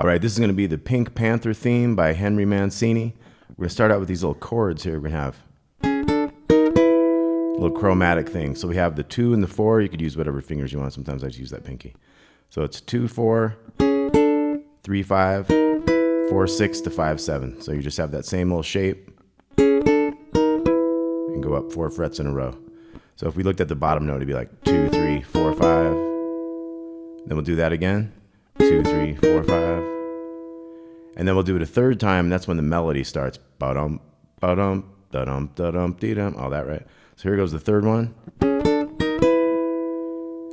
All right, this is going to be the Pink Panther theme by Henry Mancini. We're going to start out with these little chords here. We're going to have a little chromatic thing. So we have the 2 and the 4. You could use whatever fingers you want. Sometimes I just use that pinky. So it's 2, 4, 3, 5, 4, 6 to 5, 7. So you just have that same little shape and go up 4 frets in a row. So if we looked at the bottom note, it'd be like 2, 3, 4, 5. Then we'll do that again. 2, 3, 4, 5. And then we'll do it a third time, and that's when the melody starts. Ba-dum, ba-dum, da-dum, da-dum, dee-dum, all that, right? So here goes the third one.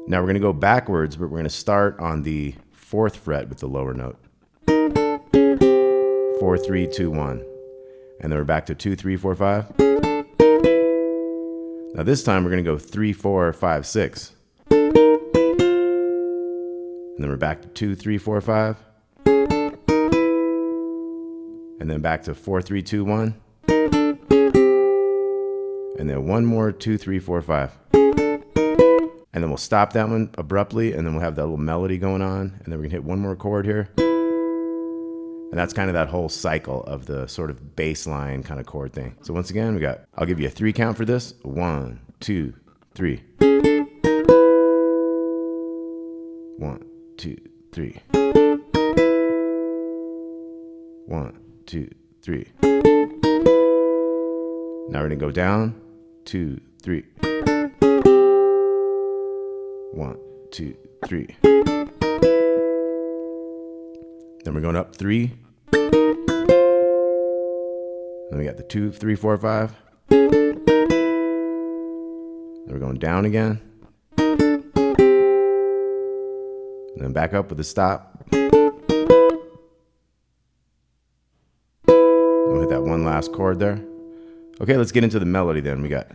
Now we're going to go backwards, but we're going to start on the 4th fret with the lower note. 4, 3, 2, 1. And then we're back to 2, 3, 4, 5. Now this time we're going to go 3, 4, 5, 6. And then we're back to 2, 3, 4, 5. And then back to 4, 3, 2, 1. And then one more 2, 3, 4, 5. And then we'll stop that one abruptly, and then we'll have that little melody going on, and then we can hit one more chord here. And that's kind of that whole cycle of the sort of bass line kind of chord thing. So once again, I'll give you a 3 count for this. 1, 2, 3. 1, 2, 3. 1, 2, 3. Now we're gonna go down. 2, 3. 1, 2, 3. Then we're going up 3. Then we got the 2, 3, 4, 5. Then we're going down again. And then back up with a stop. And we'll hit that one last chord there. Okay, let's get into the melody then. We got.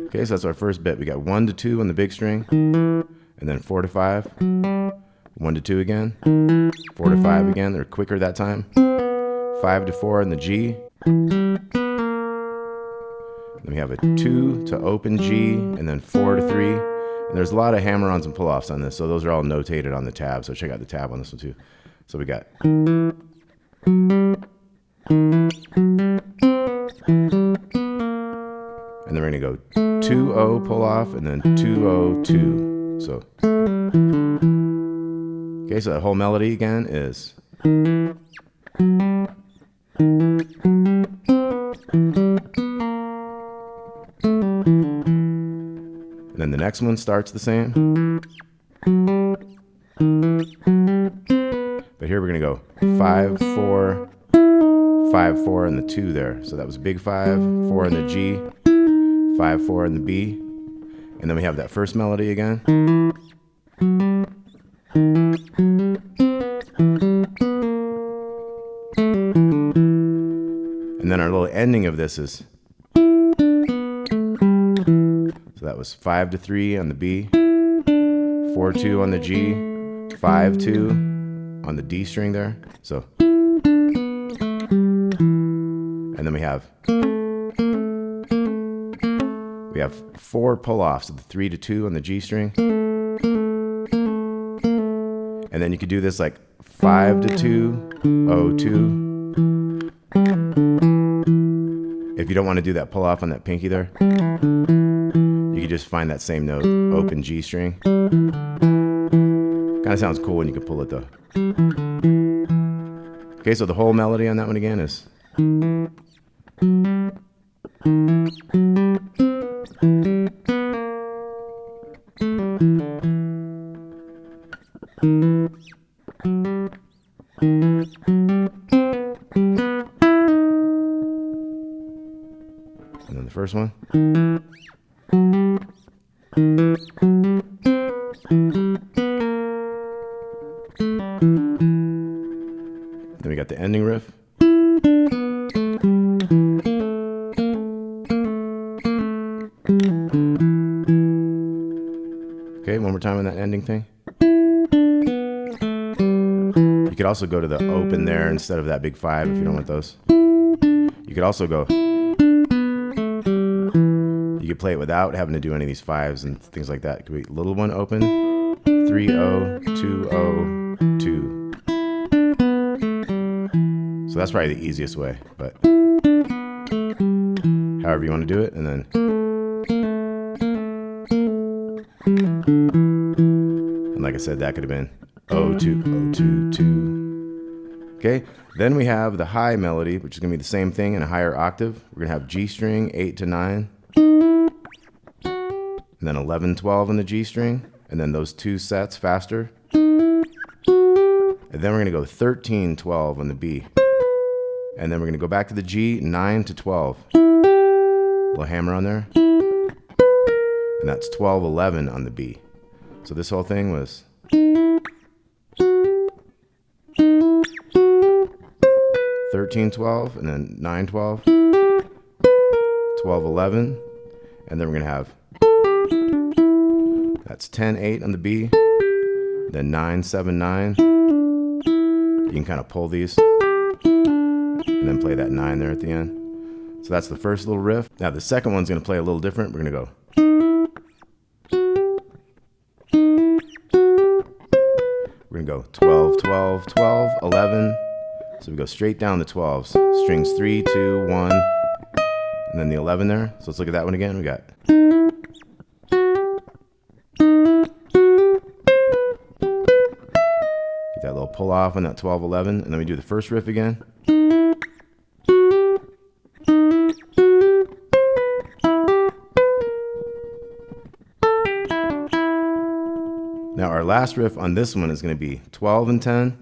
Okay, so that's our first bit. We got 1 to 2 on the big string, and then 4 to 5. 1 to 2 again, 4 to 5 again. They're quicker that time. 5 to 4 on the G. Then we have a 2 to open G, and then 4 to 3. And there's a lot of hammer-ons and pull-offs on this, so those are all notated on the tab. So check out the tab on this one too. So we got. And then we're gonna go 2-0 pull off, and then 2-0-2. So, okay, so that whole melody again is. And then the next one starts the same. But here we're gonna go 5, 4, 5, 4, and the 2 there. So that was big 5, 4 in the G, 5, 4 in the B. And then we have that first melody again. And then our little ending of this is. So that was 5 to 3 on the B, 4, 2 on the G, 5, 2 on the D string there. So, and then we have 4 pull-offs of the 3 to 2 on the G string. And then you could do this like 5 to 2, 0, 2. If you don't want to do that pull-off on that pinky there, you can just find that same note, open G string. Kind of sounds cool when you can pull it though. Okay, so the whole melody on that one again is. And then the first one. Then we got the ending riff. Okay, one more time on that ending thing. You could also go to the open there instead of that big 5 if you don't want those. You could also go. You You could play it without having to do any of these fives and things like that. It could be little one open, 3-0, 2-0, 2. So that's probably the easiest way, but however you want to do it, and then like I said, that could have been 0-2, 0-2, 2. Okay, then we have the high melody, which is going to be the same thing in a higher octave. We're going to have G string 8 to 9, and then 11, 12 on the G string, and then those two sets faster. And then we're going to go 13, 12 on the B. And then we're going to go back to the G, 9 to 12. Little hammer on there. And that's 12, 11 on the B. So this whole thing was 13, 12, and then 9, 12, 12, 11, and then we're going to have, that's 10, 8 on the B, then 9, 7, 9. You can kind of pull these, and then play that 9 there at the end. So that's the first little riff. Now the second one's going to play a little different. We're going to go. We're going to go 12, 12, 12, 11. So we go straight down the 12s. Strings 3, 2, 1, and then the 11 there. So let's look at that one again. We got. Get that little pull off on that 12, 11, and then we do the first riff again. Now our last riff on this one is going to be 12 and 10.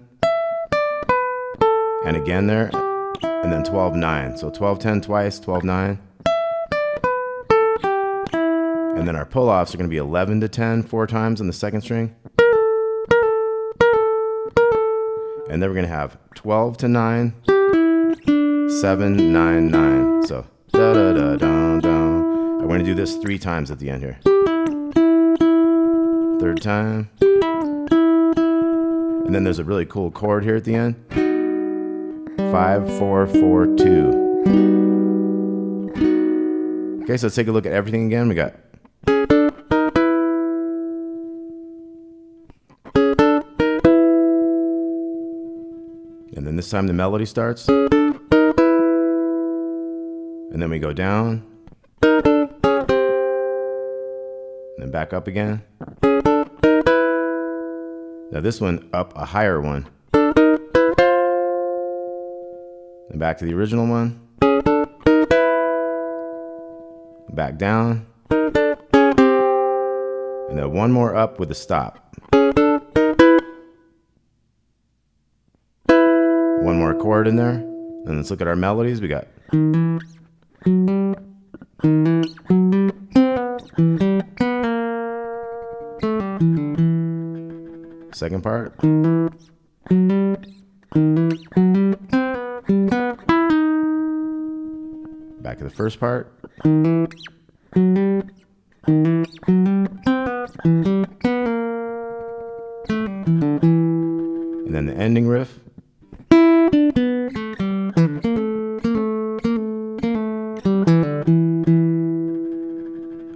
And again there, and then 12, 9. So 12, 10 twice, 12, 9. And then our pull-offs are going to be 11 to 10 4 times on the second string. And then we're going to have 12 to 9, 7, 9, 9. So da da da da da. I'm going to do this 3 times at the end here. Third time. And then there's a really cool chord here at the end. 5, 4, 4, 2. Okay, so let's take a look at everything again. We got. And then this time the melody starts. And then we go down. And then back up again. Now this one up a higher one. And back to the original one. Back down. And then one more up with a stop. One more chord in there. And let's look at our melodies. We got. Second part. Back to the first part. And then the ending riff.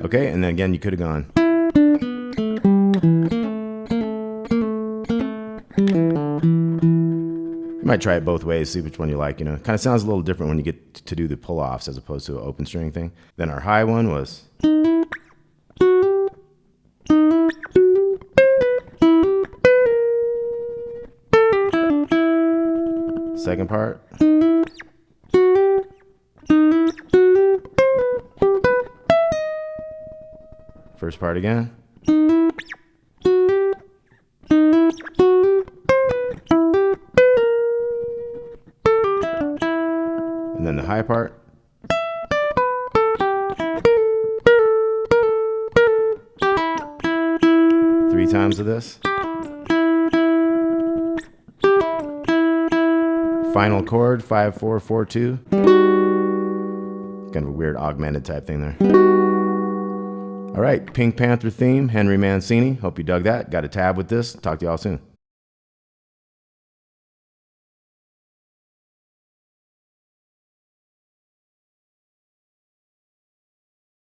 Okay, and then again you could have gone. You might try it both ways, see which one you like, you know. It kind of sounds a little different when you get to do the pull-offs as opposed to an open string thing. Then our high one was. Second part. First part again. And then the high part. Three times of this. Final chord, 5, 4, 4, 2. Kind of a weird augmented type thing there. All right, Pink Panther theme, Henry Mancini. Hope you dug that. Got a tab with this. Talk to y'all soon.